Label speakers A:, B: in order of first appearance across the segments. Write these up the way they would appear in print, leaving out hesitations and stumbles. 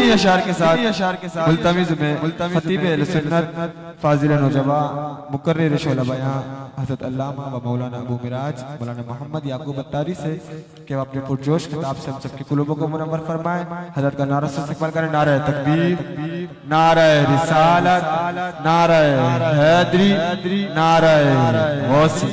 A: इन्हीं अशार के साथ मुल्तमिज़ में खतीब अहले सुन्नत फाजिल नौजवा मुकर्रिर शोला बयां हज़रत अल्लामा व मौलाना अबू मिराज मौलाना मोहम्मद याकूब अत्तारी से कि वह अपने पुरजोश खिताब से हम सबके कुलूबों को मुनव्वर फरमाए। हज़रत का नारा से इस्तेमाल करें, नारा तकबीर, नारा रिसालत, नारा हैदरी, नारा गौसी।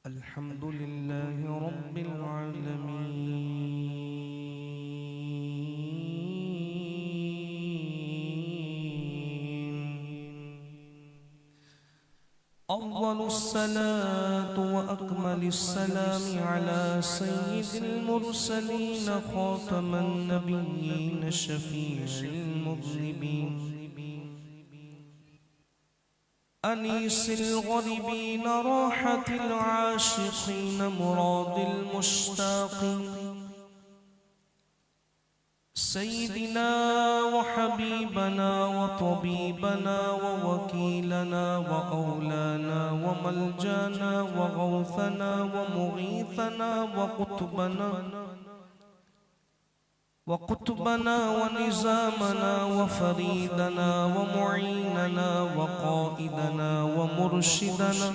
B: अल्हम्दुलिल्लाह रब्बिल आलमीन। अव्वलुस्सलातु व अकमलुस्सलामी अला सय्यिदिल मुरसलीन खातमन नबिय्यीन शफीइल मुज़निबीन अनीसिल गरीबीन राहतिल आशिकीन मुरादिल मुश्ताकीन सय्यिदिना व हबीबना व तबीबना व वकीलना व औलाना व मलजाना व गौथना व मुगीथना व कुतुबना व निज़ामना व फरीदना व मुईनना व क़ाइदना व मुर्शिदना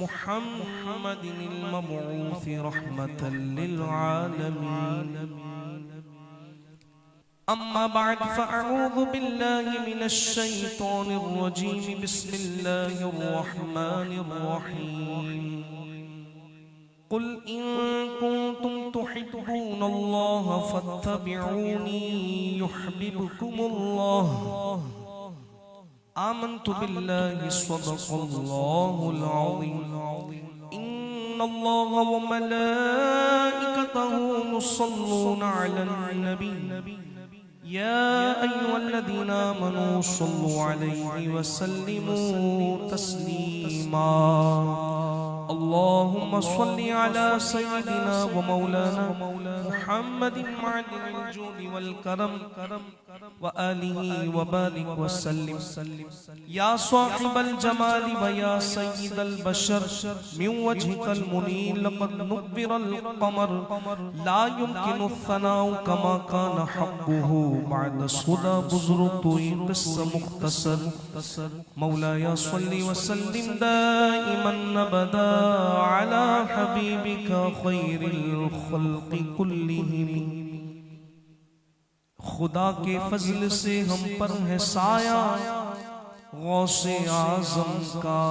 B: मुहम्मदिनिल मबऊस रहमतल लिल आलमीन। अम्मा बाद फ़अऊज़ु बिल्लाहि मिनश शैतानिर रजीम। बिस्मिल्लाहिर रहमानिर रहीम। कुल इन कुंतुम तुहिब्बूनल्लाह फत्तबिऊनी युहब्बिबकुमुल्लाह। आमन्तु बिल्लाहि सदक़ल्लाहुल अज़ीम। इन्नल्लाहा व मलाइकतहु युस्सल्लूना अलन नबी या अय्युहल्लज़ीना आमनू सल्लु अलैहि व सल्लिमू तस्लीमा। अल्लाहुम्मा सल्लि अला सय्यिदिना व मौलाना मुहम्मदिन मादिनिल जूदि वल करम व आलिहि व बारिक व सल्लिम। या साहिबल जमाली व या सय्यिदल बशर मिन वजहिकल मुनीर लक़द नुव्विरल क़मर ला युमकिनु सनाउ कमा काना हक़्क़ुहु बअद सुदा बुज़ुर्ग तुई क़िस्सा मुख्तसर। मौलाया सल्लि व सल्लिम दाइमन अबदा अला हबीबिका खैरिल खल्क़ि कुल्लिहिम। खुदा के फजल से हम पर है साया गौसे आज़म का।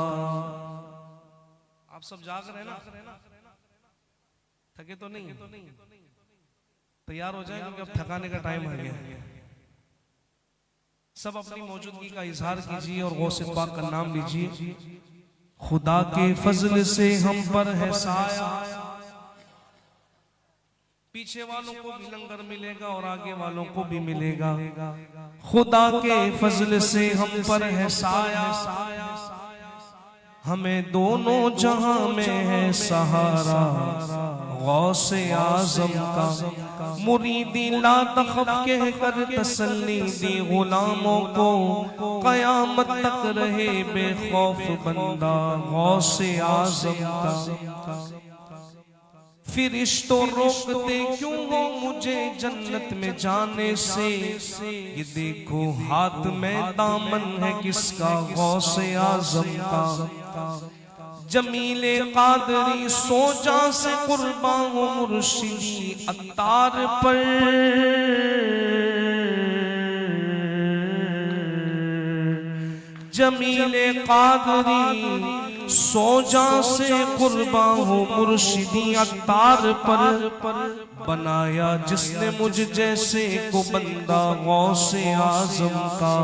B: आप सब जाग रहे हैं ना? थके तो नहीं? तैयार हो जाए क्योंकि अब थकाने का टाइम आ गया। सब अपनी मौजूदगी का इजहार कीजिए और गौसे पाक का नाम लीजिए। खुदा के फजल से हम पर है साया। पीछे वालों को भी लंगर मिलेगा और आगे वालों को भी मिलेगा। खुदा के फजल से हम पर है साया। हमें दोनों जहां में है सहारा गौसे आज़म का। मुरीदी ला तखफ कह कर तसल्ली दी गुलामों को। क़यामत तक रहे बेखौफ बंदा गौसे आज़म का। फिरिश्तों रोकते क्यों हो मुझे जन्नत में जाने से। ये देखो हाथ में दामन है किसका गौसे आज़म का। जमीले कादरी सोजा से कुर्बा हो मुर्शिदी अत्तार पर। जमीले कादरी सोजा से कुर्बा हो मुर्शिदी अत्तार पर। बनाया जिसने मुझ जैसे को बंदा गौसे आज़म का।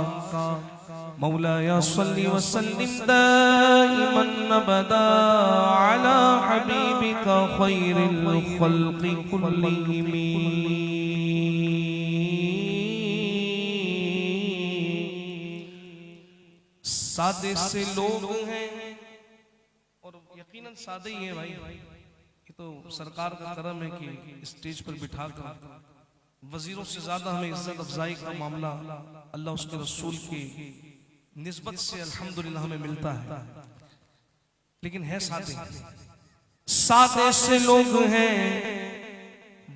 B: मौलाया सल्ली व सल्लिम दाइमन अबदा अला हबीबिका खैरिल खल्क़ि कुल्लिहिम। सादे से लोग हैं और यकीनन सादे ही हैं भाई। ये तो सरकार का करम है कि स्टेज पर बिठा कर वजीरों से ज्यादा हमें इज्जत अफजाई का मामला अल्लाह उसके रसूल की निस्बत से अल्हम्दुलिल्लाह हमें मिलता है। लेकिन है सादे, सादे से लोग हैं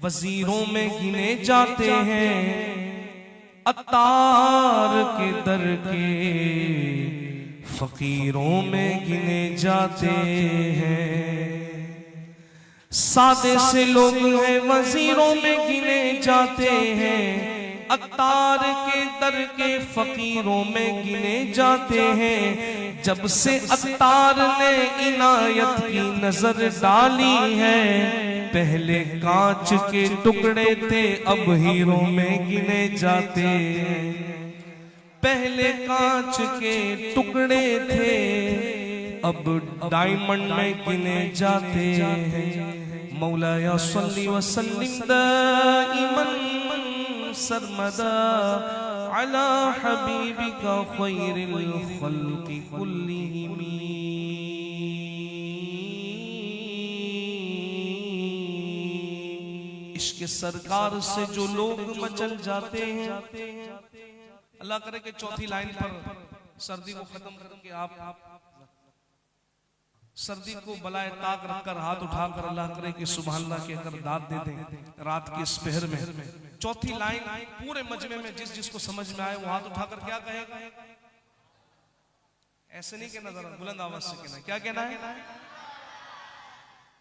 B: वजीरों में गिने जाते हैं, अत्तार के दर के फकीरों में गिने जाते हैं। सादे से लोग हैं वजीरों में गिने जाते हैं, अत्तार के दर के फकीरों में गिने जाते हैं। जब से अत्तार ने इनायत की नजर डाली है, पहले कांच के टुकड़े थे अब हीरों में गिने जाते हैं। पहले कांच के टुकड़े थे अब डायमंड में गिने जाते हैं। मौलाया सल्ली व सल्लिम दाइमन सरमदा अला हबीबिका खैरिल खल्क़ि कुल्लिहिम। इश्क़ सरकार से जो लोग मचल जाते हैं, अल्लाह करे कि चौथी लाइन पर सर्दी को खत्म करके आप सर्दी को बलाए ताक रखकर हाथ उठाकर अल्लाह करे कि सुभान अल्लाह कहकर दाद दे दें रात की इस पहर में। चौथी लाइन पूरे मजमे में जिस जिसको समझ में आए वो हाथ उठाकर क्या कहेगा? ऐसे नहीं कहना, जरा बुलंद आवाज से कहना। क्या कहना है?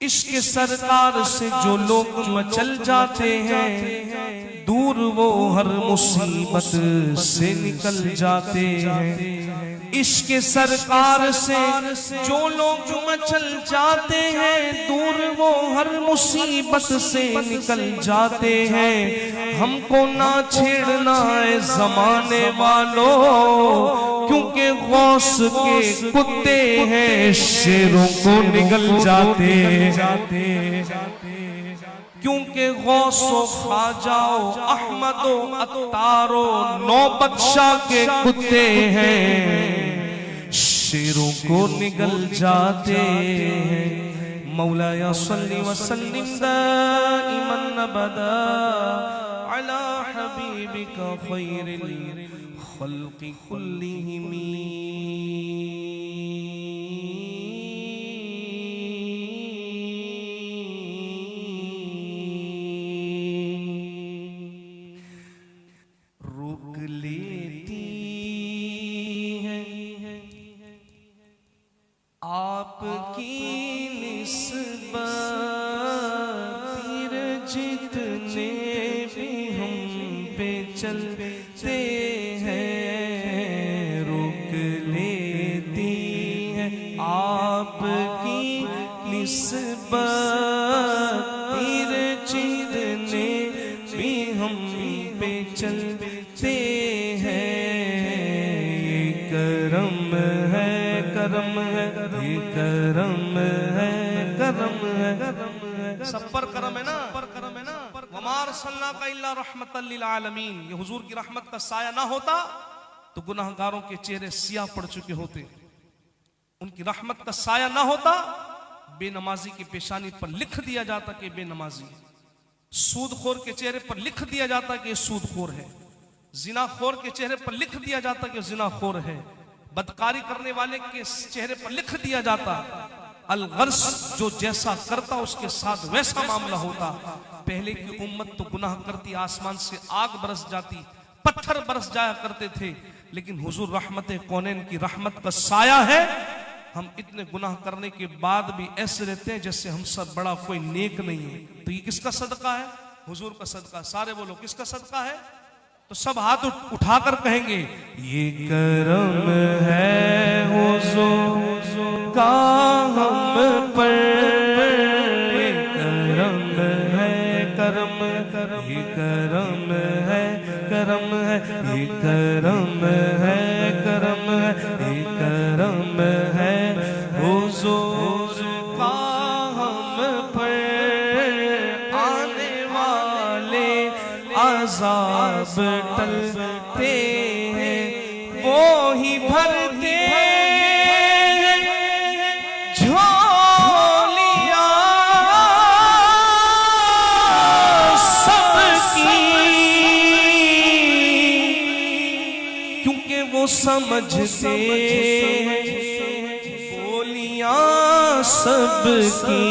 B: इश्क़ सरकार से जो लोग मचल जाते हैं, दूर वो हर मुसीबत से निकल जाते हैं। इश्क़ सरकार से जो लोग मचल जाते हैं, दूर वो हर मुसीबत से निकल जाते हैं। हमको ना छेड़ना है जमाने वालों, क्योंकि गौस के कुत्ते हैं शेरों को निगल जाते। क्योंकि गौसो ख्वाजाओ अहमदो अत्तारो नौबत शाह के कुत्ते हैं शेरों को निगल जाते हैं। मौलाया सल्ली व सल्लिम दाइमन अबदा अला हबीबिका खैरिल खल्क़ि कुल्लिहिम। आपकी निस्बत जितने भी हम पे चलते हैं, रोक लेती है आपकी निस्बत जितने भी हम पे चलते हैं। ये करम है, करम है, ये करम है, करम है, सब पर करम है ना, पर करम है ना। वमार सल्लल्लाहु इल्ला रहमतल लिल आलमीन, ये हुजूर की रहमत का साया ना होता तो गुनाहगारों के चेहरे सियाह पड़ चुके होते। उनकी रहमत का साया ना होता, बेनमाजी की पेशानी पर लिख दिया जाता कि बेनमाजी, सूदखोर के चेहरे पर लिख दिया जाता कि सूदखोर है, जिनाखोर के चेहरे पर लिख दिया जाता कि जिनाखोर है, बदकारी करने वाले के चेहरे पर लिख दिया जाता अलगर्स जो जैसा करता उसके साथ वैसा मामला होता। पहले की उम्मत तो गुनाह करती, आसमान से आग बरस जाती, पत्थर बरस जाया करते थे। लेकिन हुजूर रहमत कौनैन की रहमत का साया है। हम इतने गुनाह करने के बाद भी ऐसे रहते हैं जैसे हम सब बड़ा कोई नेक नहीं है। तो ये किसका सदका है? हुजूर का सदका। सारे बोलो किसका सदका है? तो सब हाथ उठाकर कहेंगे ये करम है हुजूर का हम पर, करम है, करम करम, ये करम है, करम है, ये करम है, करम आजाब टलते हैं, वो ही भरते झोलियां सबकी, क्योंकि वो समझते हैं बोलियां सबकी।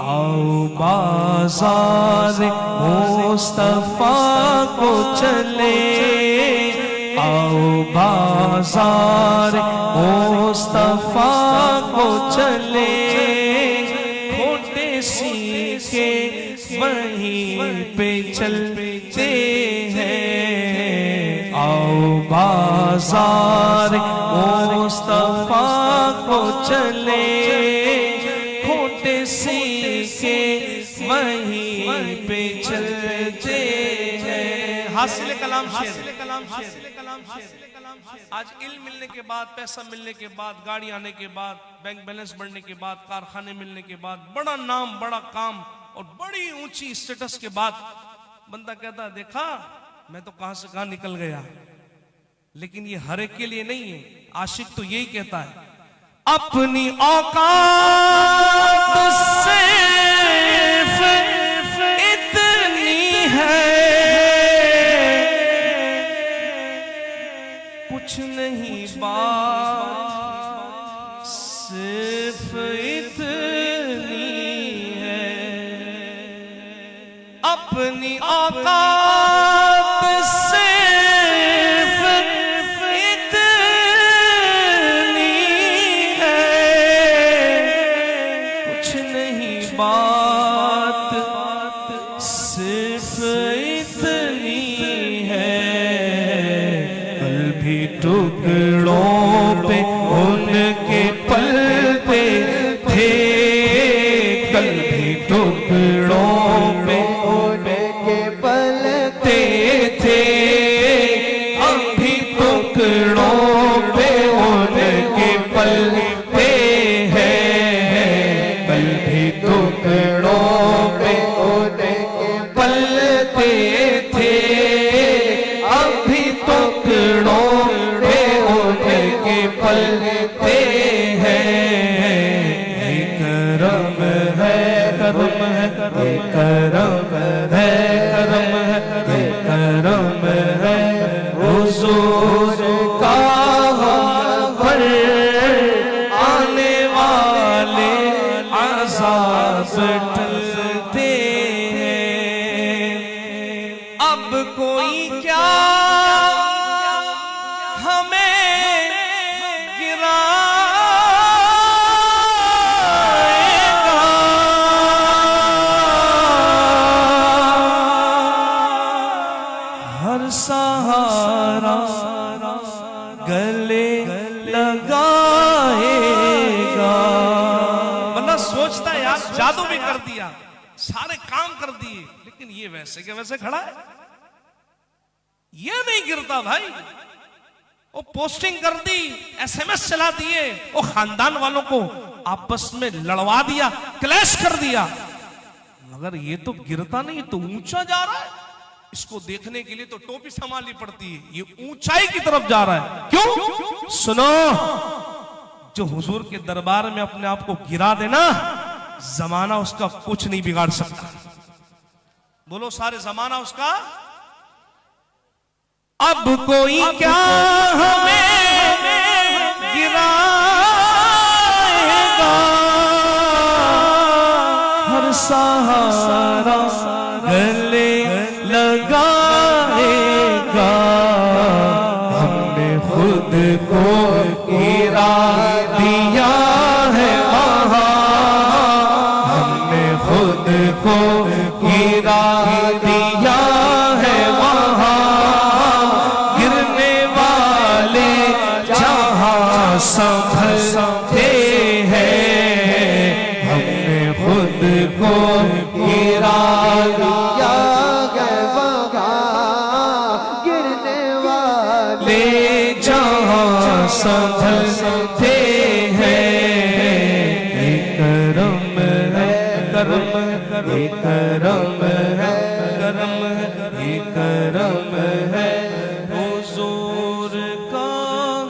B: आओ बाजार मुस्तफा को चले, आओ बाजार मुस्तफा को चले, खोटे सीखे वहीं पे चलते हैं। आओ बाजार मुस्तफा को चले, खोटे सीखे वहीं पे चलते हैं। हासिल कलाम शेर। आज इल्म मिलने के बाद, पैसा मिलने के बाद, गाड़ी आने के बाद, बैंक बैलेंस बढ़ने के बाद, कारखाने मिलने के बाद, बड़ा नाम, बड़ा काम और बड़ी ऊंची स्टेटस के बाद बंदा कहता देखा मैं तो कहां से कहां निकल गया। लेकिन ये हर एक के लिए नहीं है। आशिक तो यही कहता है अपनी औकात सिर्फ इतनी है, कुछ नहीं बात सिर्फ इतनी है। अपनी औकात सिर्फ इतनी है, कुछ नहीं बात सिर्फ इतनी है। कल भी टुकड़ों पे उनके पलते थे, कल भी टुकड़ों पे उनके पलते थे, अभी टुकड़ों पे उनके पलते हैं। कल भी टुकड़ों पे उनके पलते थे, अभी टुकड़ों पे उनके पलते हैं। करम है, करम है, करम है, करम है, करम है हुजूर का पर आने वाले अज़ाब टलते हैं। अब कोई क्या हमें गिराएगा, हर सहारा गले लगाएगा। बंदा सोचता है यार जादू भी कर दिया, सारे काम कर दिए, लेकिन ये वैसे के वैसे खड़ा है, ये नहीं गिरता भाई। वो पोस्टिंग कर दी, एसएमएस चला दिए, वो खानदान वालों को आपस में लड़वा दिया, क्लैश कर दिया, मगर ये तो गिरता नहीं, तो ऊंचा जा रहा है। इसको देखने के लिए तो टोपी संभालनी पड़ती है, ये ऊंचाई की तरफ जा रहा है। क्यों? सुनो, जो हुजूर के दरबार में अपने आप को गिरा देना, जमाना उसका कुछ नहीं बिगाड़ सकता। बोलो सारे जमाना उसका। अब कोई क्या हमें गिराएगा, हर सहारा गले लगाएगा। हमने खुद को गिरा दिया है वहाँ, हमने खुद को गिरा दिया है वहाँ। गिरने वाले जहाँ संभलते हैं, हमने खुद को गिरा दिया है वहाँ। गिरने वाले जहाँ संभलते हैं। करम है, करम है, करम है। करम है, ये करम है हुजूर का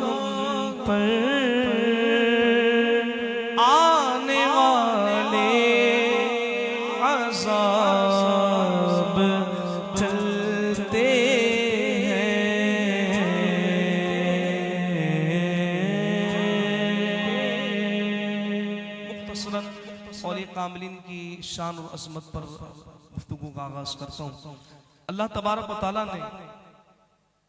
B: हम पर। आने वाले अज़ाब चलते और ये कामिलीन की शान और अज़मत पर गुफ्तगू का आगाज करता हूँ। अल्लाह तबारक व तआला ने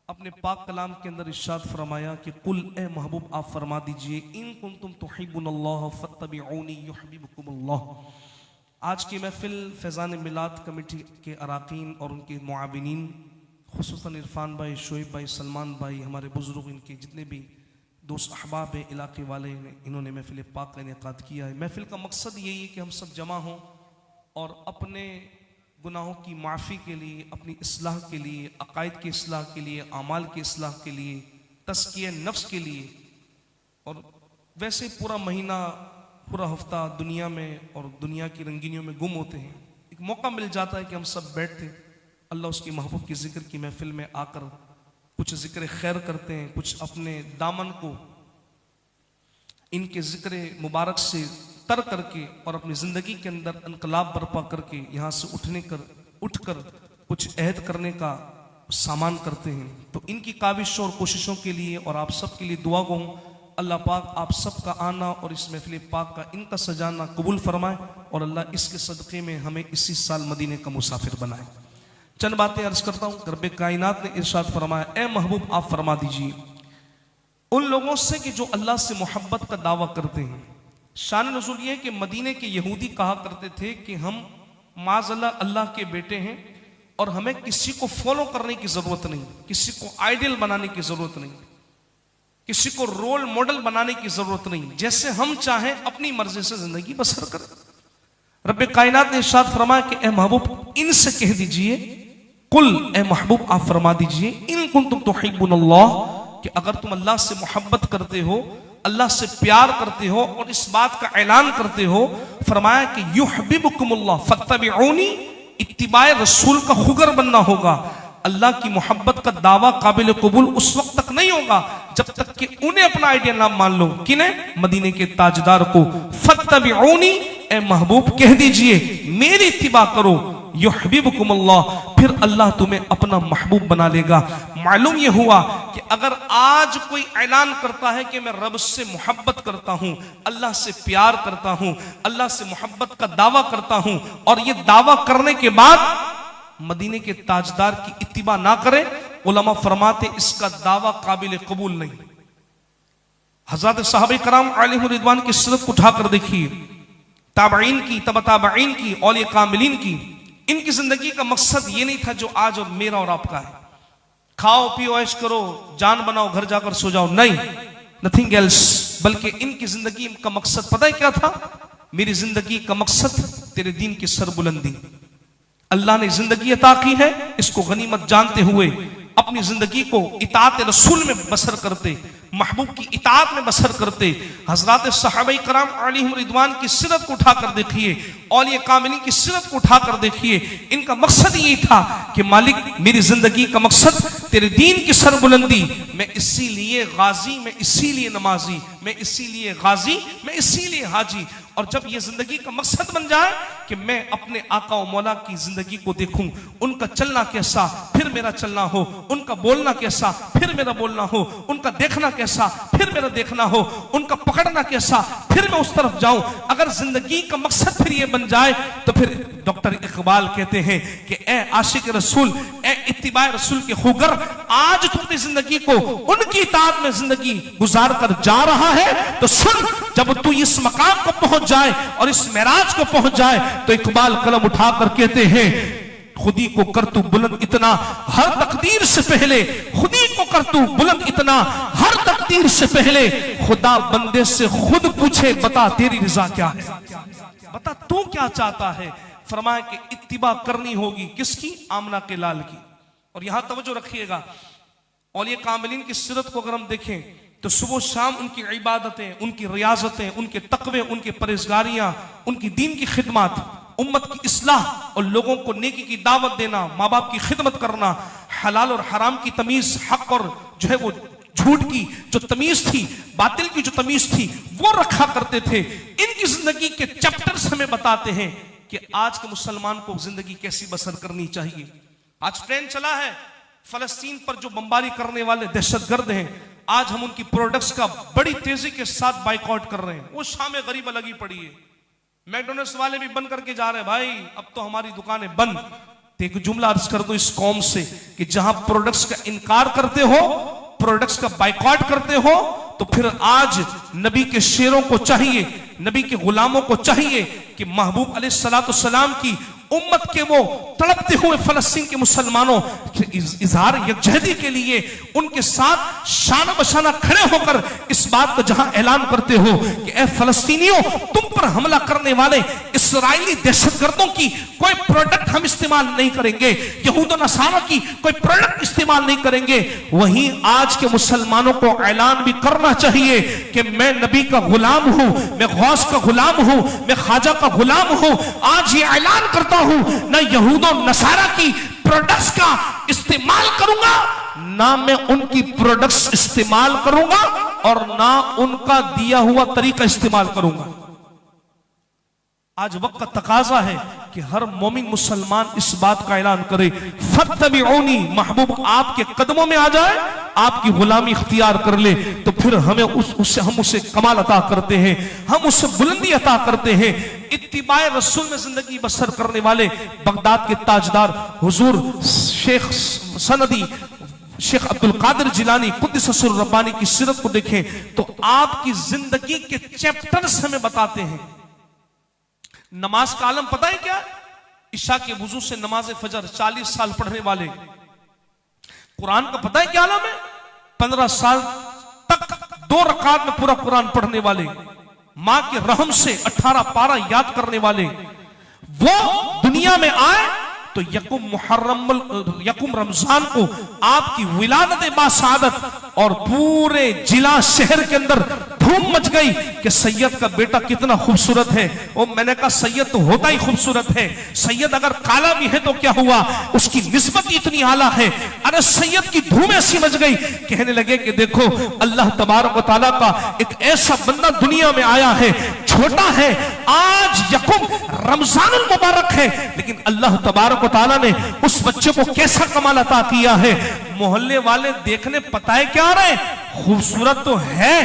B: अपने पाक कलाम के अंदर इरशाद फरमाया कि कुल ए महबूब आप फरमा दीजिए इन कुंतुम तुहिब्बुनल्लाह फत्तबिऊनी युहब्बिबकुमुल्लाह। आज की महफिल फैज़ान मिलाद कमेटी के अराकीन और उनके मुआविनीन, खुसूसन इरफान भाई, शोएब भाई, सलमान भाई, हमारे बुजुर्ग, इनके जितने भी दोस्त अहबाब है, इलाके वाले, इन्होंने महफिल पाक का इनेकाद किया है। महफिल का मकसद यही है कि हम सब जमा हों और अपने गुनाहों की माफ़ी के लिए, अपनी इस्लाह के लिए, अकायद की इस्लाह के लिए, आमाल की इस्लाह के लिए, तज़किया नफ्स के लिए। और वैसे पूरा महीना, पूरा हफ्ता दुनिया में और दुनिया की रंगीनियों में गुम होते हैं, एक मौका मिल जाता है कि हम सब बैठते अल्लाह उसके महबूब की ज़िक्र की महफिल में आकर कुछ ज़िक्र खैर करते हैं, कुछ अपने दामन को इनके ज़िक्र मुबारक से तर करके और अपनी ज़िंदगी के अंदर इनकलाब बर्पा करके यहाँ से उठकर कुछ अहद करने का सामान करते हैं। तो इनकी काविशों और कोशिशों के लिए और आप सब के लिए दुआ गो हूँ, अल्लाह पाक आप सब का आना और इस महफिल पाक का इनका सजाना कबूल फरमाए और अल्लाह इसके सदक़े में हमें इसी साल मदीने का मुसाफिर बनाए। चंद बातें अर्ज करता हूँ। रब्बे कायनात ने इरशाद फरमाया, ए महबूब आप फरमा दीजिए उन लोगों से कि जो अल्लाह से मोहब्बत का दावा करते हैं। शान नुज़ूल ये है कि मदीने के यहूदी कहा करते थे कि हम माज़अल्लाह अल्लाह के बेटे हैं और हमें किसी को फॉलो करने की जरूरत नहीं, किसी को आइडियल बनाने की जरूरत नहीं, किसी को रोल मॉडल बनाने की जरूरत नहीं, जैसे हम चाहें अपनी मर्जी से जिंदगी बसर करें। रब्बे कायनात ने इरशाद फरमाया कि ए महबूब इनसे कह दीजिए, कुल ए महबूब आप फरमा दीजिए, इन कुंतुम तुहिब्बुनल्लाह, कि अगर तुम अल्लाह से मोहब्बत करते हो, अल्लाह से प्यार करते हो और इस बात का ऐलान करते हो, फरमाया कि युहब्बिबकुमुल्लाह फत्तबिऊनी, इत्तिबाए रसूल का खुगर बनना होगा। अल्लाह की मोहब्बत का दावा काबिल कबूल उस वक्त तक नहीं होगा जब तक कि उन्हें अपना आइडिया ना मान लो। किन्हें? मदीने के ताजदार को। फत्तबिऊनी, ए महबूब कह दीजिए मेरी इत्तिबा करो, युहब्बिबकुमुल्लाह, फिर अल्लाह तुम्हें अपना महबूब बना लेगा। मालूम यह हुआ कि अगर आज कोई ऐलान करता है कि मैं रब से मोहब्बत करता हूं, अल्लाह से प्यार करता हूं, अल्लाह से मोहब्बत का दावा करता हूं और ये दावा करने के बाद मदीने के ताजदार की इत्तिबा ना करे, उलमा फरमाते इसका दावा काबिल कबूल नहीं। हज़रत सहाबा कराम अलैहिम रिदवान की सीरत को उठाकर देखिए, ताबईन की, तबा ताबईन की, औलिया कामिलीन की। इनकी जिंदगी का मकसद ये नहीं था जो आज और मेरा और आपका है, खाओ पियो ऐश करो, जान बनाओ, घर जाकर सो जाओ, नहीं, नथिंग एल्स। बल्कि इनकी जिंदगी का मकसद पता है क्या था? मेरी जिंदगी का मकसद तेरे दीन की सरबुलंदी। अल्लाह ने जिंदगी अता की है, इसको गनीमत जानते हुए अपनी जिंदगी को इताअत रसूल में बसर करते, महबूब की इताअत में बसर करते। हजरत सहाबाए कराम अलैहिम रिदवान की सीरत को उठाकर देखिए, औलिया कामिलीन की सीरत को उठाकर देखिए। इनका मकसद यही था कि मालिक मेरी जिंदगी का मकसद तेरे दीन की सरबुलंदी, मैं इसीलिए गाजी, मैं इसीलिए नमाजी, मैं इसीलिए गाजी, मैं इसीलिए हाजी। और जब ये जिंदगी का मकसद बन जाए कि मैं अपने आका और मौला की जिंदगी को देखूं, उनका चलना कैसा फिर मेरा चलना हो, उनका बोलना कैसा फिर मेरा बोलना हो, उनका देखना कैसा फिर मेरा देखना हो, उनका पकड़ना कैसा फिर मैं उस तरफ जाऊं। अगर जिंदगी का मकसद फिर ये बन जाए तो फिर डॉक्टर इकबाल कहते हैं कि ए आशिक रसूल, ए इत्तिबाए रसूल के खुगर, आज तू अपनी जिंदगी को उनकी इताअत में जिंदगी गुजार कर जा रहा है तो सुन, जब तू इस मकाम को पहुंच जाए और इस मेराज को पहुंच जाए तो इकबाल कलम उठाकर कहते हैं, खुदी को कर तू बुलंद इतना हर तकदीर से पहले, खुदी को कर तू बुलंद इतना हर तकदीर से पहले, खुदा बंदे से खुद पूछे बता तेरी रजा क्या है, बता तू क्या चाहता है। फरमाया कि इत्तिबा करनी होगी किसकी? आमना के लाल की। और यहां तवज्जो रखिएगा, औलिया कामिलीन की सीरत को अगर हम देखें तो सुबह शाम उनकी इबादतें, उनकी रियाजतें, उनके तकवे, उनके परहेजगारियां, उनकी दीन की खिदमत, उम्मत की इस्लाह और लोगों को नेकी की दावत देना, माँ बाप की खिदमत करना, हलाल और हराम की तमीज, हक और जो है वो झूठ की जो तमीज थी, बातिल की जो तमीज थी, वो रखा करते थे। इनकी जिंदगी के चैप्टर्स हमें बताते हैं कि आज के मुसलमान को जिंदगी कैसी बसर करनी चाहिए। आज ट्रेंड चला है फलस्तीन पर जो बमबारी करने वाले दहशतगर्द हैं, आज हम उनकी प्रोडक्ट्स का बड़ी तेजी के साथ बाइकआउट कर रहे हैं। वो शाम गरीब लगी पड़ी है, मैकडोनल्ड्स वाले भी बंद करके जा रहे हैं, भाई अब तो हमारी दुकानें बंद। तो एक जुमला अर्ज कर दो इस कौम से कि जहां प्रोडक्ट्स का इनकार करते हो, प्रोडक्ट्स का बाइकआउट करते हो, तो फिर आज नबी के शेरों को चाहिए, नबी के गुलामों को चाहिए कि महबूब अलैहिस्सलाम की उम्मत के वो तड़पते हुए फलस्तीन के मुसलमानों इजहार यकजहती के लिए उनके साथ शाना बशाना खड़े होकर इस बात का जहां ऐलान करते हो कि ए फलस्तीनियों, तुम पर हमला करने वाले इस्राएली दहशतगर्दों की कोई प्रोडक्ट हम इस्तेमाल नहीं करेंगे, यहूद और नसारा की कोई प्रोडक्ट इस्तेमाल नहीं करेंगे। वहीं आज के मुसलमानों को ऐलान भी करना चाहिए कि मैं नबी का गुलाम हूं, मैं गौस का गुलाम हूं, मैं ख्वाजा का गुलाम हूं। आज ये ऐलान करता हूं, ना यहूदों नसारा की प्रोडक्ट्स का इस्तेमाल करूंगा, ना मैं उनकी प्रोडक्ट्स इस्तेमाल करूंगा और ना उनका दिया हुआ तरीका इस्तेमाल करूंगा। आज वक्त का तकाजा है कि हर मोमिन मुसलमान इस बात का ऐलान करे, फत्तबिऊनी, महबूब आपके कदमों में आ जाए, आपकी गुलामी इख्तियार कर ले, तो फिर हमें हम उसे कमाल अता करते हैं, हम उसे बुलंदी अता करते हैं। इत्तिबाए रसूल में जिंदगी बसर करने वाले बगदाद के ताजदार हुजूर शेख सनदी शेख अब्दुल कादिर जिलानी कुद्दस सिर्रुहु रब्बानी की सीरत को देखें तो आपकी जिंदगी के चैप्टर्स हमें बताते हैं। नमाज का आलम पता है क्या? इशा के वुजू से नमाज फजर 40 साल पढ़ने वाले। कुरान का पता है क्या आलम है? 15 साल तक 2 रकात में पूरा कुरान पढ़ने वाले, मां के रहम से 18 पारा याद करने वाले। वो दुनिया में आए तो यकुम रमजान को आपकी विलादत बासादत और पूरे जिला शहर के अंदर धूम मच गई कि सैयद का बेटा कितना खूबसूरत है। और मैंने कहा सैयद तो होता ही खूबसूरत है, सैयद अगर काला भी है तो क्या हुआ, उसकी निस्बत इतनी आला है। अरे सैयद की धूम ऐसी मच गई, कहने लगे कि देखो अल्लाह तबारक व तआला का एक ऐसा बंदा दुनिया में आया है, छोटा है, आज यकुम रमजानुल मुबारक है, लेकिन अल्लाह तबारक व तआला ने उस बच्चे को कैसा कमाल अता किया है। मोहल्ले वाले देखने पता है क्या आ रहे, खूबसूरत तो है,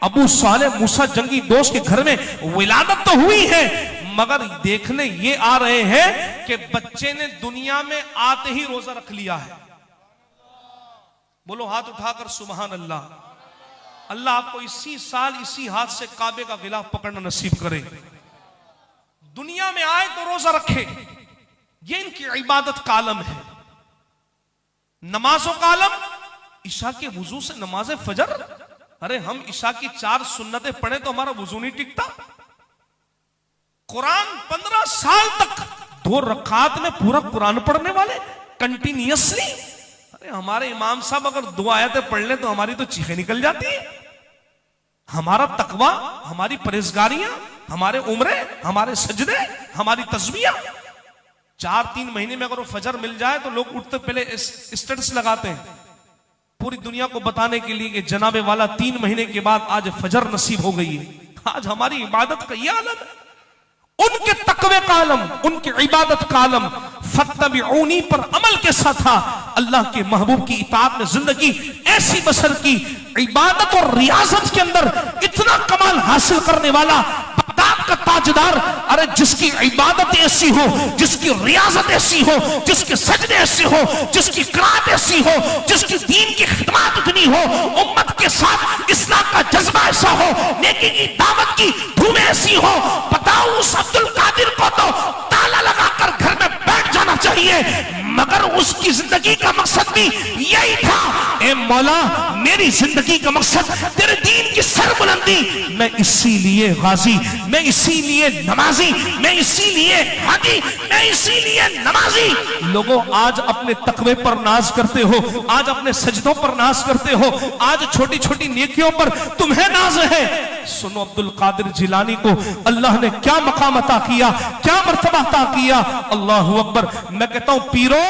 B: अबू सालेह मूसा जंगी दोस्त के घर में विलादत तो हुई है, मगर देखने ये आ रहे हैं कि बच्चे ने दुनिया में आते ही रोजा रख लिया है। बोलो हाथ उठाकर सुभान अल्लाह। अल्लाह आपको इसी साल इसी हाथ से काबे का गिलाफ पकड़ना नसीब करे। दुनिया में आए तो रोजा रखे, ये इनकी इबादत का आलम है। नमाजों का आलम, ईशा के वुजू से नमाज फजर, अरे हम ईशा की 4 सुन्नतें पढ़े तो हमारा वुजू नहीं टिकता। कुरान 15 साल तक 2 रकात में पूरा कुरान पढ़ने वाले कंटिन्यूअसली। अरे हमारे इमाम साहब अगर 2 आयतें पढ़ ले तो हमारी तो चीखें निकल जाती है। हमारा तकवा, हमारी परहेजगारियां, हमारे उम्रे, हमारे सजदे, हमारी तस्बीह, 4-3 महीने में अगर वो फजर मिल जाए तो लोग उठते पहले स्टेटस लगाते हैं पूरी दुनिया को बताने के लिए कि जनाबे वाला 3 महीने के बाद आज फजर नसीब हो गई है। आज हमारी इबादत का यह आलम है, उनके तकवे का आलम, उनकी इबादत का आलम। फत्तबिऊनी पर अमल कैसा था, अल्लाह के महबूब की इताअत में जिंदगी ऐसी बसर की, इबादत और रियाजत के अंदर इतना कमाल हासिल करने वाला बगदाद का ताजदार। अरे जिसकी इबादत ऐसी हो, जिसकी रियाजत ऐसी हो, जिसके सजदे ऐसे हो, जिसकी क़िराअत ऐसी हो, जिसकी दीन की खिदमत इतनी हो, उम्मत के साथ इस्लाम का जज्बा ऐसा हो, नेकी की दावत की धूम ऐसी हो, बताओ उस अब्दुल कादिर को तो ताला लगाकर घर में बैठ जाना चाहिए। मगर उसकी जिंदगी का मकसद भी यही था, ए मौला मेरी जिंदगी का मकसद तेरे दीन की सरबुलंदी, मैं इसीलिए गाजी, मैं इसीलिए नमाजी, मैं इसीलिए हादी, मैं इसीलिए नमाजी। लोगों आज अपने तकवे पर नाज करते हो, आज अपने सजदों पर नाज करते हो, आज छोटी छोटी नेकियों पर तुम्हें नाज है। सुनो अब्दुल कादिर जिलानी को अल्लाह ने क्या मकाम अता किया, क्या मर्तबा अता किया। अल्लाहु अकबर। मैं कहता हूं पीरो,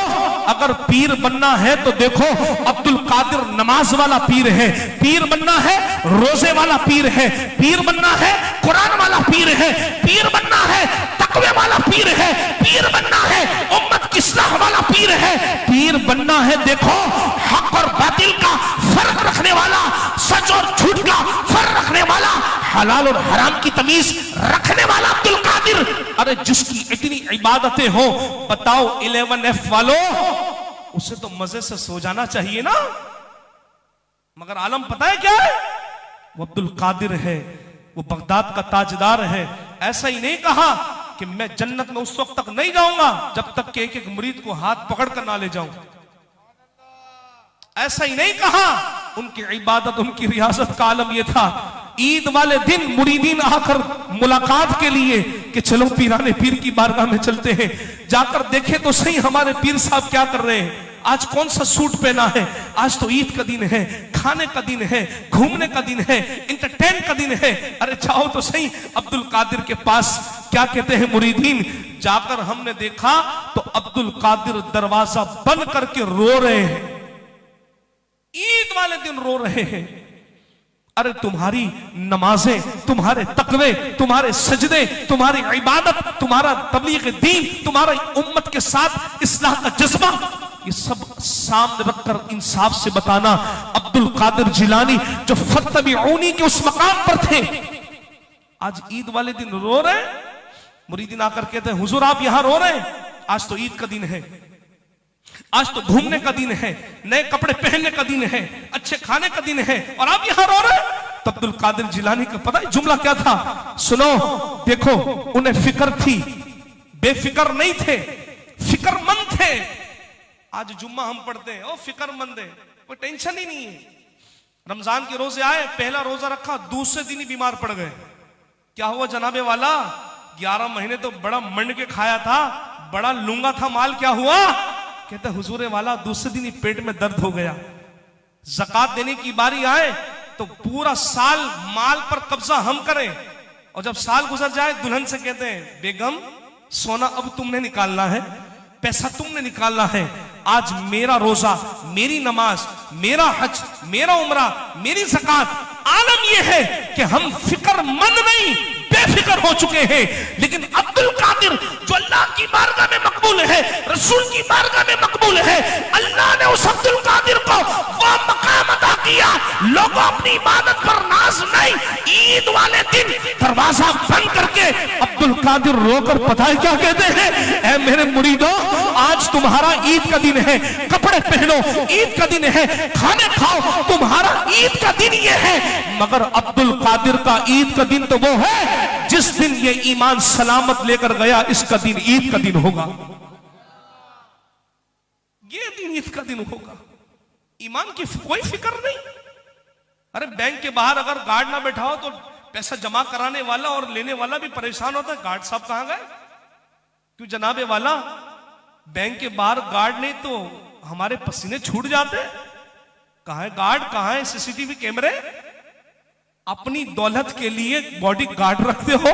B: अगर पीर बनना है तो देखो अब्दुल कादिर नमाज वाला पीर है, पीर बनना है रोजे वाला पीर है, पीर बनना है कुरान वाला पीर है, पीर बनना है तकवे वाला पीर है, पीर बनना है उम्मत की इस्लाह वाला पीर है, पीर बनना है देखो हक और बातिल का फर्क रखने वाला, सच और झूठ का फर्क रखने वाला, हलाल और हराम की तमीज रखने वाला अब्दुल कादिर। अरे जिसकी इतनी इबादतें हो, बताओ 11F वालों, उसे तो मजे से सो जाना चाहिए ना, मगर आलम पता है क्या है, वो अब्दुल कादिर है, वो बगदाद का ताजदार है। ऐसा ही नहीं कहा कि मैं जन्नत में उस वक्त तक नहीं जाऊंगा जब तक कि एक एक मुरीद को हाथ पकड़ कर ना ले जाऊं, ऐसा ही नहीं कहा। उनकी इबादत, उनकी रियासत का आलम यह था, ईद वाले दिन मुरीदीन आकर मुलाकात के लिए कि चलो पीराने पीर की बारगाह में चलते हैं, जाकर देखे तो सही हमारे पीर साहब क्या कर रहे हैं, आज कौन सा सूट पहना है, आज तो ईद का दिन है, खाने का दिन है, घूमने का दिन है, इंटरटेन का दिन है। अरे जाओ तो सही अब्दुल कादिर के पास। क्या कहते हैं मुरीदीन, जाकर हमने देखा तो अब्दुल कादिर दरवाजा बंद करके रो रहे हैं, ईद वाले दिन रो रहे हैं। अरे तुम्हारी नमाजें, तुम्हारे तकवे, तुम्हारे सजदे, तुम्हारी इबादत, तुम्हारा तबलीग दीन, तुम्हारा उम्मत के साथ इस्लाह का जज्बा, ये सब सामने रखकर इंसाफ से बताना। अब्दुल कादिर जिलानी जो फत्तबिऊनी के उस मकाम पर थे, आज ईद वाले दिन रो रहे हैं। मुरीदीन आकर कहते हैं हुजूर आप यहां रो रहे हैं, आज तो ईद का दिन है, आज तो घूमने का दिन है, नए कपड़े पहनने का दिन है, अच्छे खाने का दिन है, और आप यहां रो रहे हैं। तो अब्दुल कादिर जिलानी का पता है जुमला क्या था, सुनो देखो, उन्हें फिक्र थी, बेफिक्र नहीं थे, फिक्रमंद थे। आज जुम्मा हम पढ़ते हैं, ओ फिक्रमंद है, कोई टेंशन ही नहीं है। रमजान के रोजे आए, पहला रोजा रखा, दूसरे दिन ही बीमार पड़ गए। क्या हुआ जनाबे वाला, 11 महीने तो बड़ा मंड के खाया था, बड़ा लूंगा था माल, क्या हुआ? कहते हुजूरे वाला दूसरे दिन ही पेट में दर्द हो गया। ज़कात देने की बारी आए तो पूरा साल माल पर कब्जा हम करें, और जब साल गुजर जाए दुल्हन से कहते हैं बेगम सोना अब तुमने निकालना है, पैसा तुमने निकालना है, आज मेरा रोजा, मेरी नमाज, मेरा हज, मेरा उम्रा, मेरी ज़कात। आलम यह है कि हम फिक्रमंद नहीं, बेफिक्र हो चुके हैं। लेकिन अब्दुल कादिर जो अल्लाह की बारगाह में मकबूल है, रसूल की बारगाह में मकबूल है, अल्लाह ने उस अब्दुल कादिर को वो मकाम अता किया। लोगों अपनी इबादत पर नाज नहीं, ईद वाले दिन दरवाजा बंद करके अब्दुल कादिर रोकर पता है क्या कहते हैं, ऐ मेरे मुरीदों आज तुम्हारा ईद का दिन है, कपड़े पहनो, ईद का दिन है, खाने खाओ, तुम्हारा ईद का दिन ये है। मगर अब्दुल कादिर का ईद का दिन तो वो है जिस दिन ये ईमान सलामत लेकर गया, इसका दिन ईद का दिन होगा, ये दिन ईद का दिन होगा। ईमान की कोई फिक्र नहीं। अरे बैंक के बाहर अगर गार्ड ना बैठा हो तो पैसा जमा कराने वाला और लेने वाला भी परेशान होता है, गार्ड साहब कहां गए? क्यों जनाबे वाला, बैंक के बाहर गार्ड नहीं तो हमारे पसीने छूट जाते। कहां है गार्ड, कहां है सीसीटीवी कैमरे? अपनी दौलत के लिए बॉडी गार्ड रखते हो,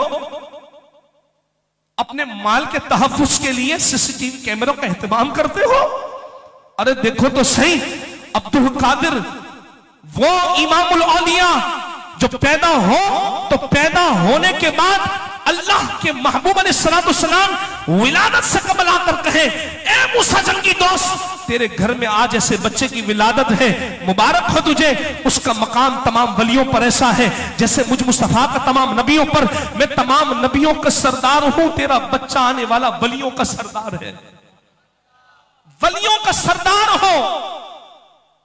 B: अपने माल के तहफ्फुज के लिए सीसीटीवी कैमरों का एहतमाम करते हो। अरे देखो तो सही, अब्दुल कादिर वो इमामुल औलिया जो पैदा हो तो पैदा होने के बाद अल्लाह के महबूब अलैहिस्सलाम विलादत से कबल आकर कहे, ए मूसा जंगी दोस्त, तेरे घर में आज ऐसे बच्चे की विलादत है, मुबारक हो तुझे। उसका मकाम तमाम वलियों पर ऐसा है जैसे मुझ मुस्तफा का तमाम नबियों पर, मैं तमाम नबियों का सरदार हूं, तेरा बच्चा आने वाला वलियों का सरदार है। वलियों का सरदार हो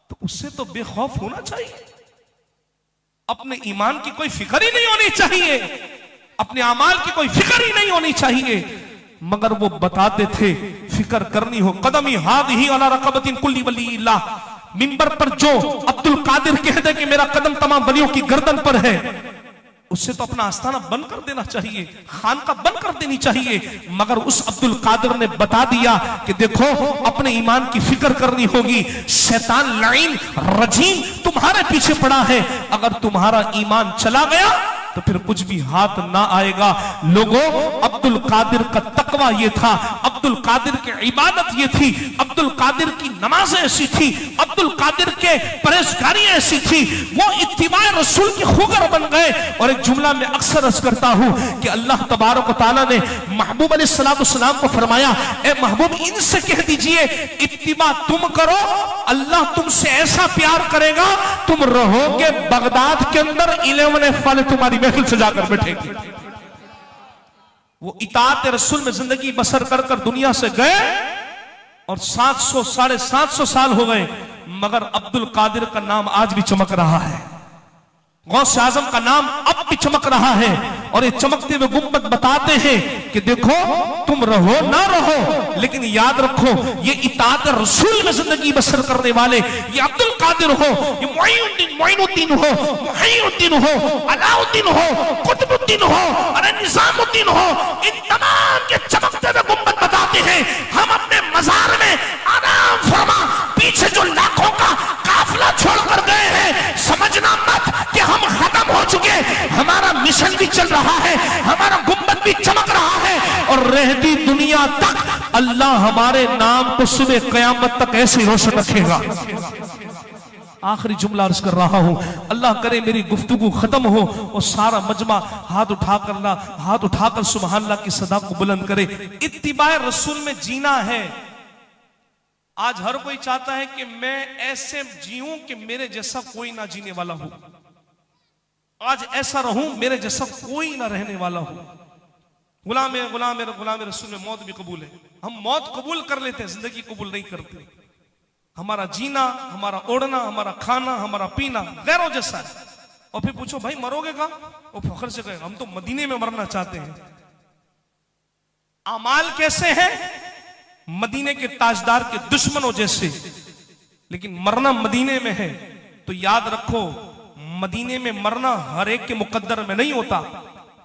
B: तो उससे तो बेखौफ होना चाहिए, अपने ईमान की कोई फिक्र ही नहीं होनी चाहिए, अपने अमाल की कोई फिक्र ही नहीं होनी चाहिए। मगर वो बताते थे फिक्र करनी हो, कदमी हादिही अला रक़बतिन कुल्ली वलील्लाह, मिंबर पर जो अब्दुल कादिर कह दे कि मेरा कदम तमाम वलियों की गर्दन पर है, उससे तो अपना आस्थाना बंद कर देना चाहिए, खानका बंद कर देनी चाहिए। मगर उस अब्दुल कादिर ने बता दिया कि देखो अपने ईमान की फिक्र करनी होगी, शैतान लाइन रजीम तुम्हारे पीछे पड़ा है, अगर तुम्हारा ईमान चला गया तो फिर कुछ भी हाथ ना आएगा। लोगों, अब्दुल कादिर का तकवा ये था, अब्दुल कादिर की इबादत ये थी, अब्दुल कादिर की नमाजें ऐसी थी, अब्दुल कादिर के परहेजगारियां ऐसी थी, वो इत्तिबाए रसूल के खुगर बन गए। और एक जुमला में अक्सर अर्ज करता हूं कि अल्लाह तबारक व तआला ने महबूब अलैहिस्सलाम को फरमाया, ए महबूब इनसे कह दीजिए इत्तिबा तुम करो, अल्लाह तुमसे ऐसा प्यार करेगा तुम रहोगे बगदाद के अंदर 11 फल तुम्हारी महफिल सजाकर बैठेगी। वो इताअत रसूल में जिंदगी बसर कर कर दुनिया से गए और 700 साढ़े 700 साल हो गए, मगर अब्दुल कादिर का नाम आज भी चमक रहा है, गौस आजम का नाम अब भी चमक रहा है। और ये चमकते हुए गुंबद बताते हैं कि देखो तुम रहो ना रहो, लेकिन याद रखो ये इताअत रसूल में जिंदगी बसर करने वाले, ये अब्दुल कादिर हो, ये मोइनुद्दीन हो, मुहीउद्दीन हो, अलाउद्दीन हो, कुतुबुद्दीन हो, अरे निजामुद्दीन हो, इन तमाम के चमकते हुए गुंबद बताते हैं हम अपने मजार में आराम फरमा, पीछे जो लाखों का काफिला छोड़कर गए हैं, समझना मत कि हम खत्म हो चुके, हमारा मिशन भी चल रहा है, हमारा गुंबद भी चमक रहा है, और रहती दुनिया तक अल्लाह हमारे नाम को सुबह कयामत तक ऐसे रोशन रखेगा। आखिरी जुमला अर्ज कर रहा हूं, अल्लाह करे मेरी गुफ्तगू खत्म हो और सारा मजमा हाथ उठाकर सुभान अल्लाह की सदा को बुलंद करे। इत्तिबाए रसूल में जीना है। आज हर कोई चाहता है कि मैं ऐसे जीऊं कि मेरे जैसा कोई ना जीने वाला हो, आज ऐसा रहूं मेरे जैसा कोई ना रहने वाला हो। गुलाम रसूल में मौत भी कबूल है, हम मौत कबूल कर लेते हैं, जिंदगी कबूल नहीं करते। हमारा जीना, हमारा ओढ़ना, हमारा खाना, हमारा पीना गैरों जैसा है। और फिर पूछो भाई मरोगे कहां, वो फखर से कहे हम तो मदीने में मरना चाहते हैं। अमाल कैसे हैं? मदीने के ताजदार के दुश्मनों जैसे, लेकिन मरना मदीने में है तो याद रखो मदीने में मरना हर एक के मुकद्दर में नहीं होता।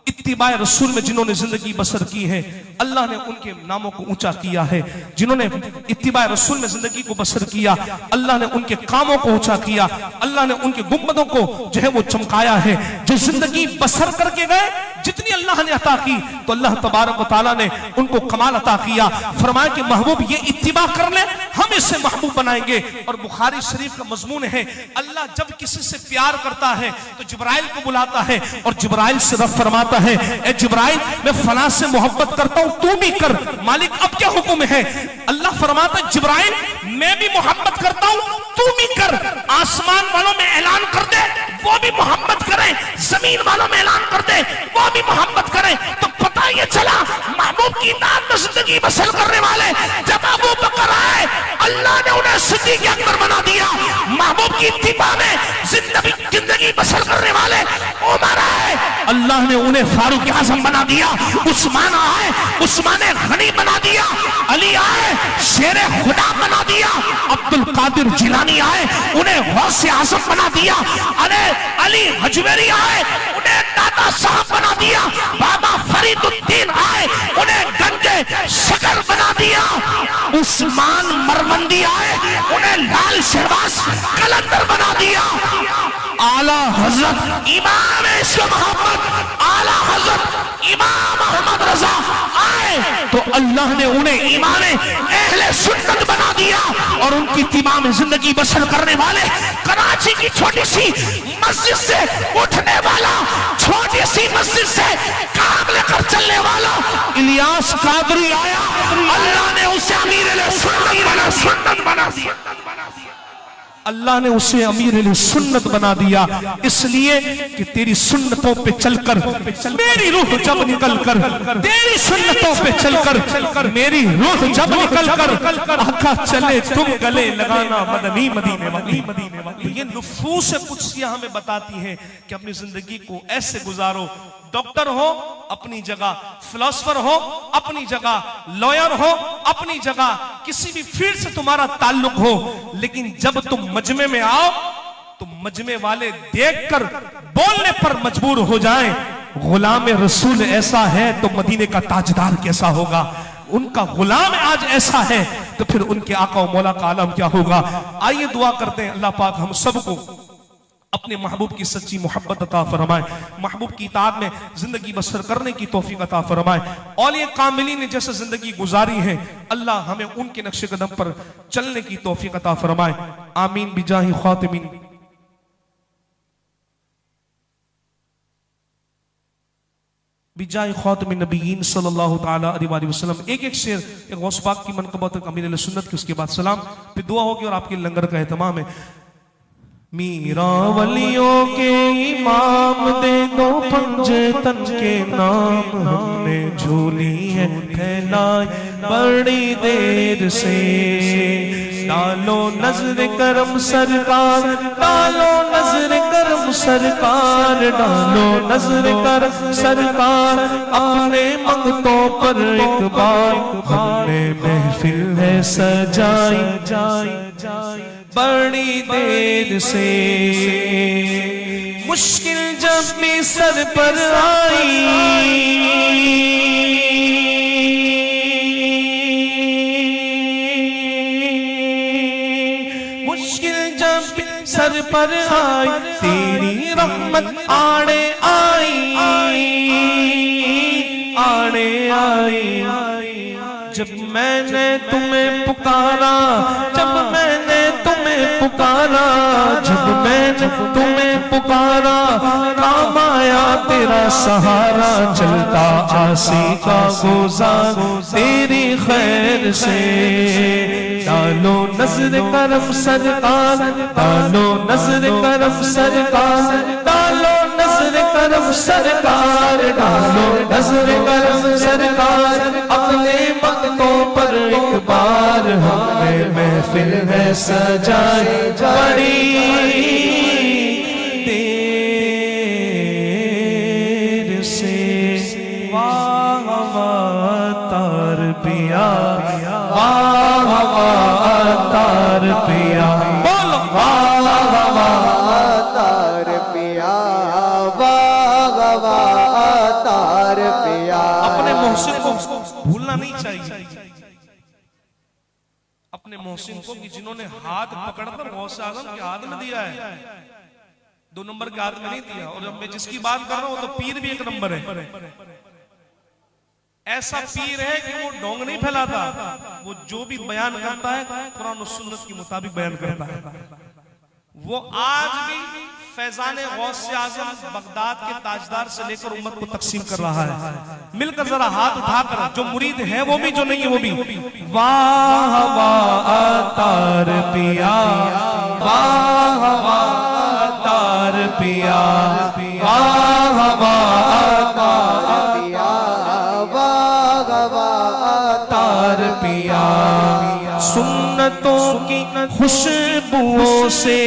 B: इत्तिबाए रसूल में जिन्होंने जिंदगी बसर की है अल्लाह ने उनके नामों को ऊंचा किया है, जिन्होंने इत्तिबाए रसूल में जिंदगी को बसर किया अल्लाह ने उनके कामों को ऊंचा किया, अल्लाह ने उनके गुंबदों को जो है वो चमकाया है। जो जिंदगी बसर करके गए, जितनी अल्लाह ने अता की तो अल्लाह तबारक व तआला ने उनको कमाल अता किया। फरमाया कि महबूब ये इत्तिबा कर ले, हम इसे महबूब बनाएंगे। और बुखारी शरीफ का मजमून है, अल्लाह जब किसी से प्यार करता है तो जिब्राइल को बुलाता है और जिब्राइल से रब फरमाता है, ए जिब्राइल मैं फलां से मोहब्बत करता हूं, तू भी कर। मालिक अब क्या हुक्म है? अल्लाह फरमाता है जिब्राइल मैं भी मोहब्बत करता हूं, तू भी कर। आसमान वालों में ऐलान कर दे वो भी मोहब्बत करें, जमीन वालों में ऐलान कर दे वो भी मोहब्बत करें। तो पता ये चला महबूब की नाम में जिंदगी बसर करने वाले जब अबू बकर आए अल्लाह ने उन्हें सिद्दीक़ अकबर बना दिया। महबूब की इत्तिबा में जिंदगी बसर करने वाले उमर आए, अल्लाह ने उन्हें फारूक आज़म बना दिया। उस्मान आए, उस्मान गनी बना दिया। अली आए, शेरे खुदा बना दिया। अब्दुल कादिर जिलानी आए, उन्हें गौसे आज़म बना दिया। अली हजवेरी आए, उन्हें दादा साहब बना दिया। बाबा फरीदुद्दीन आए, उन्हें गंजे शकर बना दिया। उस्मान मरवंदी आए, उन्हें लाल शहबाज कलंदर बना दिया। आला हजरत इमाम मोहम्मद, आला हजरत इमाम अहमद रजा आए तो अल्लाह ने उन्हें इमाम अहले सुन्नत बना दिया। और उनकी इत्तिबा में जिंदगी बसर करने वाले कराची की छोटी सी मस्जिद से उठने वाला, छोटी सी मस्जिद से काम लेकर चलने वाला इलियास कादरी आया, अल्लाह ने उसे अमीर सुन्नत बना दिया। अल्लाह ने उसे अमीर सुन्नत बना दिया, इसलिए कि तेरी सुन्नतों पे चलकर मेरी रूह जब निकल कर, तेरी सुन्नतों पे चलकर मेरी रूह जब निकल कर आका चले तुम गले लगाना मदनी मदीने वाली। ये नुफूस कुदसिया हमें बताती है कि अपनी जिंदगी को ऐसे गुजारो डॉक्टर हो अपनी जगह, फिलोसफर हो अपनी जगह, लॉयर हो अपनी जगह, किसी भी फील्ड से तुम्हारा ताल्लुक हो, लेकिन जब तुम मजमे में आओ तो मजमे वाले देखकर बोलने पर मजबूर हो जाएं, गुलाम रसूल ऐसा है तो मदीने का ताजदार कैसा होगा। उनका गुलाम आज ऐसा है तो फिर उनके आका और मौला का आलम क्या होगा। आइए दुआ करते हैं अल्लाह पाक हम सबको अपने महबूब की सच्ची मोहब्बत अता फरमाए, महबूब की इताअत में जिंदगी बसर करने की तौफीक अता फरमाए। औलिया कामिलीन ने जैसे जिंदगी गुजारी है, अल्लाह हमें उनके नक्शे कदम पर चलने की तौफीक अता फरमाए। आमीन बिजाही खातिमीन बिजाई खातिमिन नबीयीन सल्लल्लाहु तआला अलैहि वसल्लम। एक एक शेर एक गौस पाक की मनक़बत अमीर अहले सुन्नत की, उसके बाद सलाम, फिर दुआ होगी और आपके लंगर का एहतमाम है। मीरा वलियों के इमाम दे दो पंजे तन के नाम, हमने झोली है फैलाई बड़ी देर से। डालो नजर करम सरकार, डालो नजर करम सरकार, डालो नजर करम सरकार, अपने मंगतों पर एक बार हमने महफिल है सजाई बड़ी देर से। मुश्किल जब भी सर पर आई, मुश्किल जब भी सर पर आई, तेरी रहमत आड़े आई, आड़े आई। जब मैंने तुम्हें पुकारा, जब मैंने तुम्हें पुकारा, जब मैंने तुम्हें पुकारा, काम आया तेरा सहारा। चलता आसी का गुजार तेरी खैर से। डालो नजर करम सरकार, डालो नजर करम सरकार, डालो नजर करम सरकार, डालो नजर करम सरकार, अपने मंगतों पर एक बार हमने महफिल है सजाई बड़ी देर से। वाह वाह तार पिया, वाह वाह तार पिया, बोलो वाह वाह
C: तार पिया, वाह वाह तार पिया।
B: अपने मोहसिन को भूलना नहीं चाहिए, अपने मोहसिन को कि जिन्होंने हाथ पकड़कर गौसे आज़म के हाथ में दिया है, 2 नंबर के हाथ में नहीं दिया। और अब मैं जिसकी बात कर रहा हूं तो पीर भी 1 नंबर है। ऐसा पीर है कि वो ढोंग नहीं फैलाता, वो जो भी बयान करता है कुरान और सुन्नत के मुताबिक बयान करता है। वो आज भी फैजाने गौसे आज़म बगदाद के ताजदार से लेकर उम्मत को तकसीम कर रहा है। मिलकर जरा हाथ उठाकर, जो मुरीद है वो भी, जो नहीं है वो भी। वाह वाह तार पिया, वाह वाह तार पिया, वाह वाह तार पिया,
C: वाह वाह
B: तार पिया। सुन्नतों की खुशबुओं से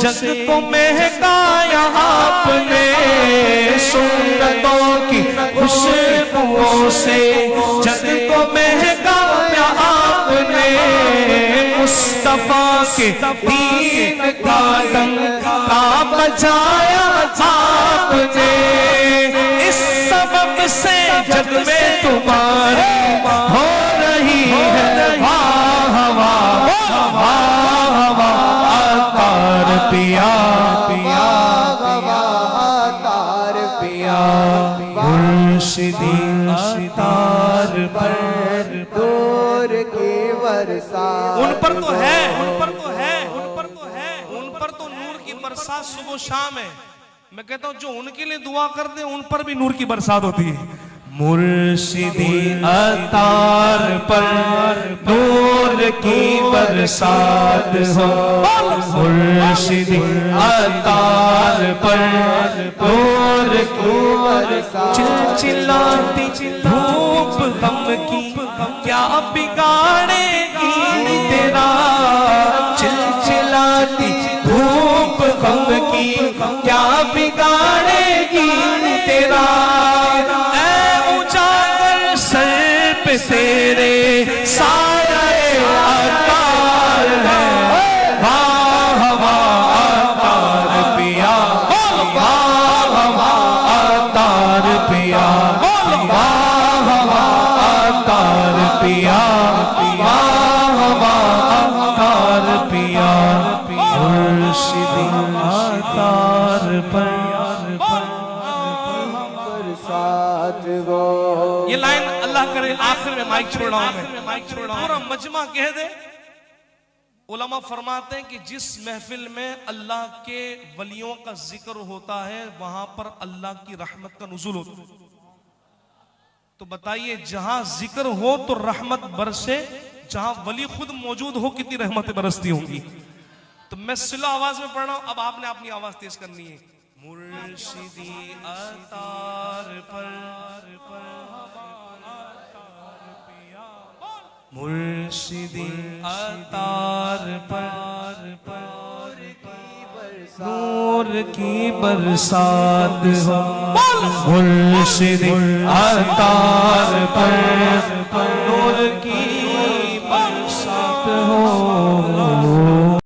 B: जग को महकाया आपने, सुन्नतों की खुशबुओं से जग को महकाया आपने। मुस्तफा के दीन का डंका बजाया आपने, इस सबब से जग में तुम्हारी हो रही है वाह वाह वाह वाह तार पिया, पिया
C: तार पिया।
B: मुर्शिदी तार पर
C: दूर की वर्षा,
B: उन पर तो है, उन पर तो है, उन पर तो है, उन पर तो नूर की बरसात सुबह शाम है। मैं कहता हूँ जो उनके लिए दुआ करते हैं उन पर भी नूर की बरसात होती है। मुर्शिदी अतार पर नूर की बरसात हो, मुर्शिदी अतार पर नूर की बरसात। चिलचिलाती धूप गम की क्या बिगाड़ेगी तेरा, चिलचिलाती धूप गम की क्या बिगाड़ेगी तेरा। अतार पिया मुर्शिदी अतार पर
C: बरसात वो
B: ये लाइन अल्लाह करे आखिर में माइक छोड़ रहा हूं मैं पूरा मजमा कह दे। उलमा फरमाते हैं कि जिस महफिल में अल्लाह के वलियों का जिक्र होता है वहां पर अल्लाह की रहमत का नुज़ुल होता है। तो बताइए जहां जिक्र हो तो रहमत बरसे, जहां वली खुद मौजूद हो कितनी रहमतें बरसती होंगी। तो मैं स्लो आवाज में पढ़ रहा हूं, अब आपने अपनी आवाज तेज करनी है। मुर्शिदी अतार पर मुर्शिदी अतार पर नूर की बरसात हो मुर्शिदी अतार पर नूर की